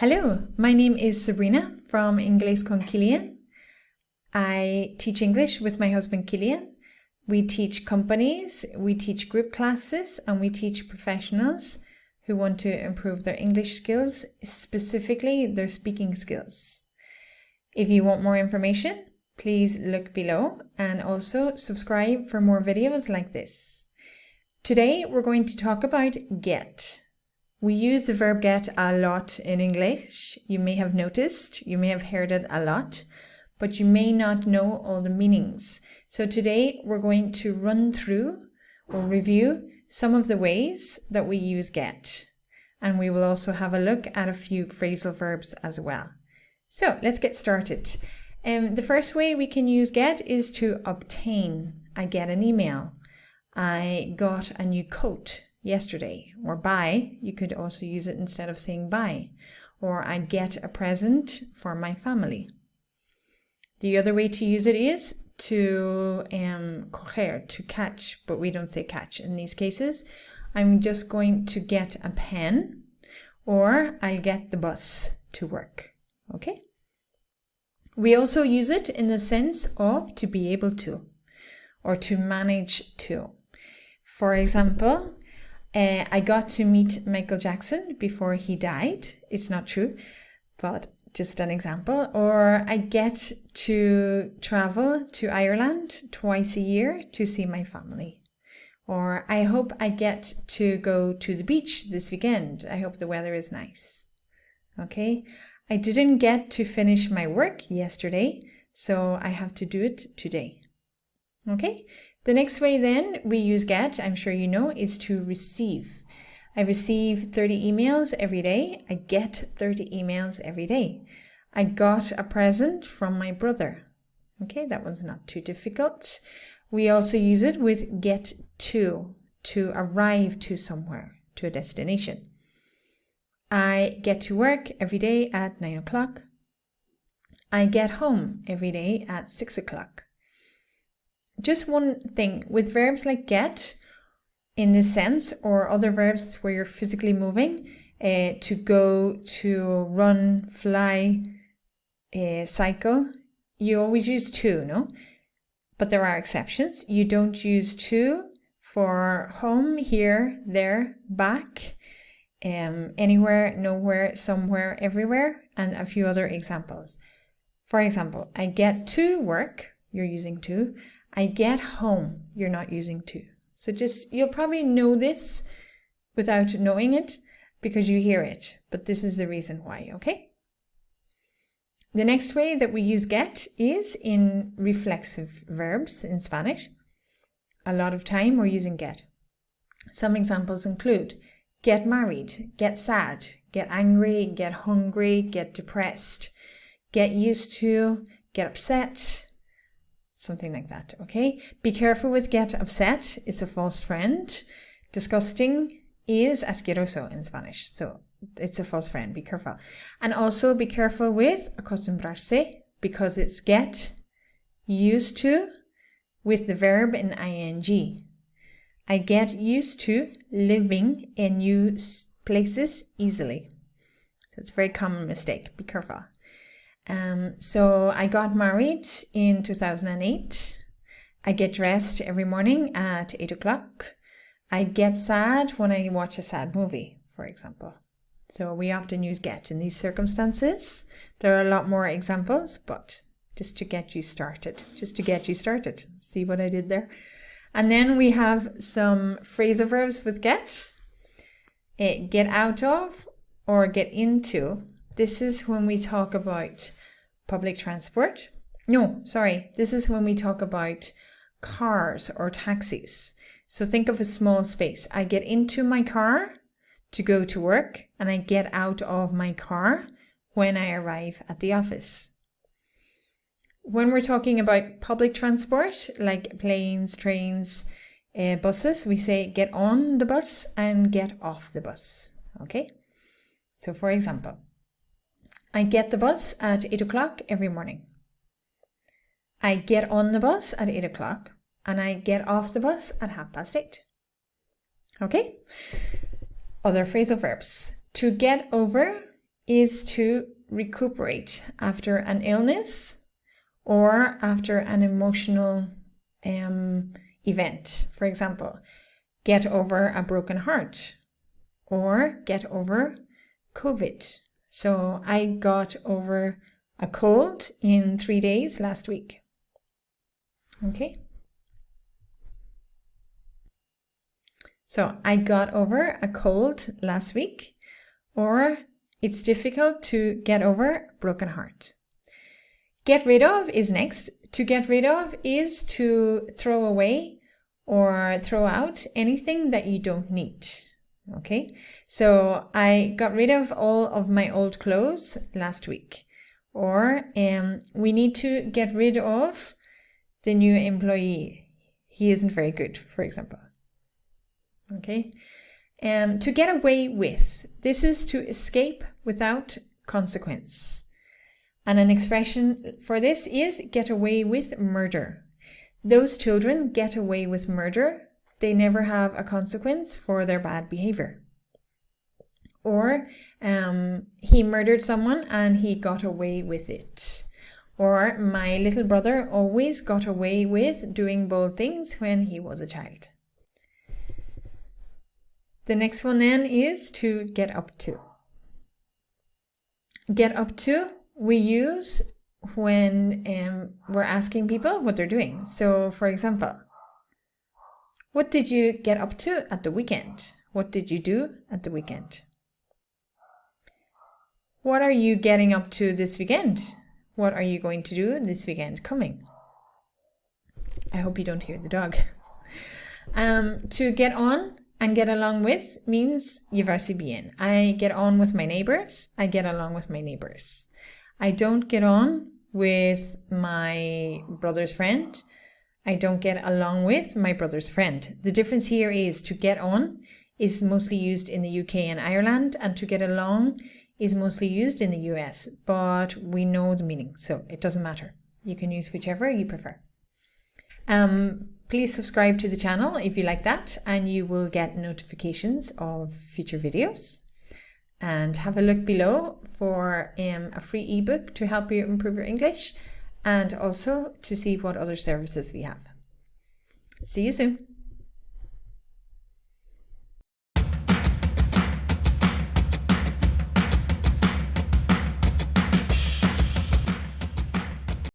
Hello, my name is Sabrina from Inglés con Kilian. I teach English with my husband Kilian. We teach companies, we teach group classes, and we teach professionals who want to improve their English skills, specifically their speaking skills. If you want more information, please look below and also subscribe for more videos like this. Today we're going to talk about get. We use the verb get a lot in English. You may have noticed, you may have heard it a lot, but you may not know all the meanings. So today we're going to run through or review some of the ways that we use get. And we will also have a look at a few phrasal verbs as well. So let's get started. The first way we can use get is to obtain. I get an email. I got a new coat yesterday. Or buy, you could also use it instead of saying buy. Or I get a present for my family. The other way to use it is to coger, to catch, but we don't say catch in these cases. I'm just going to get a pen, or I'll get the bus to work. Okay? We also use it in the sense of to be able to, or to manage to. For example, I got to meet Michael Jackson before he died. It's not true, but just an example. Or I get to travel to Ireland twice a year to see my family. Or I hope I get to go to the beach this weekend. I hope the weather is nice. Okay? I didn't get to finish my work yesterday, so I have to do it today. Okay? The next way then we use get, I'm sure you know, is to receive. I receive 30 emails every day. I get 30 emails every day. I got a present from my brother. Okay, that one's not too difficult. We also use it with get to arrive to somewhere, to a destination. I get to work every day at 9 o'clock. I get home every day at 6 o'clock. Just one thing, with verbs like get, in this sense, or other verbs where you're physically moving, to go, to run, fly, cycle, you always use to, no? But there are exceptions. You don't use to for home, here, there, back, anywhere, nowhere, somewhere, everywhere, and a few other examples. For example, I get to work, you're using to. I get home, you're not using to. So you'll probably know this without knowing it because you hear it, but this is the reason why, okay? The next way that we use get is in reflexive verbs in Spanish. A lot of time we're using get. Some examples include get married, get sad, get angry, get hungry, get depressed, get used to, get upset, something like that, okay? Be careful with get upset. It's a false friend. Disgusting is asqueroso in Spanish. So it's a false friend. Be careful. And also be careful with acostumbrarse because it's get used to with the verb in ing. I get used to living in new places easily. So it's a very common mistake. Be careful. So I got married in 2008. I get dressed every morning at 8 o'clock. I get sad when I watch a sad movie, for example. So we often use get in these circumstances. There are a lot more examples, but just to get you started. See what I did there? And then we have some phrasal verbs with get. Get out of or get into. This is when we talk about public transport. This is when we talk about cars or taxis. So think of a small space. I get into my car to go to work, and I get out of my car when I arrive at the office. When we're talking about public transport, like planes, trains, buses, we say get on the bus and get off the bus. Okay? So for example, I get the bus at 8 o'clock every morning. I get on the bus at 8 o'clock and I get off the bus at 8:30. Okay? Other phrasal verbs. To get over is to recuperate after an illness or after an emotional event. For example, get over a broken heart or get over COVID. So I got over a cold in 3 days last week. Okay. So I got over a cold last week, or it's difficult to get over a broken heart. Get rid of is next. To get rid of is to throw away or throw out anything that you don't need. Okay, so I got rid of all of my old clothes last week. Or we need to get rid of the new employee. He isn't very good, for example. Okay, to get away with. This is to escape without consequence. And an expression for this is get away with murder. Those children get away with murder. They never have a consequence for their bad behavior. Or he murdered someone and he got away with it. Or my little brother always got away with doing bold things when he was a child. The next one then is to get up to. Get up to we use when we're asking people what they're doing. So for example, what did you get up to at the weekend? What did you do at the weekend? What are you getting up to this weekend? What are you going to do this weekend coming? I hope you don't hear the dog. To get on and get along with means llevar si bien. I get on with my neighbors. I get along with my neighbors. I don't get on with my brother's friend. I don't get along with my brother's friend. The difference here is to get on is mostly used in the UK and Ireland, and to get along is mostly used in the US, but we know the meaning, so it doesn't matter. You can use whichever you prefer. Please subscribe to the channel if you like that, and you will get notifications of future videos. And have a look below for a free ebook to help you improve your English, and also to see what other services we have. See you soon.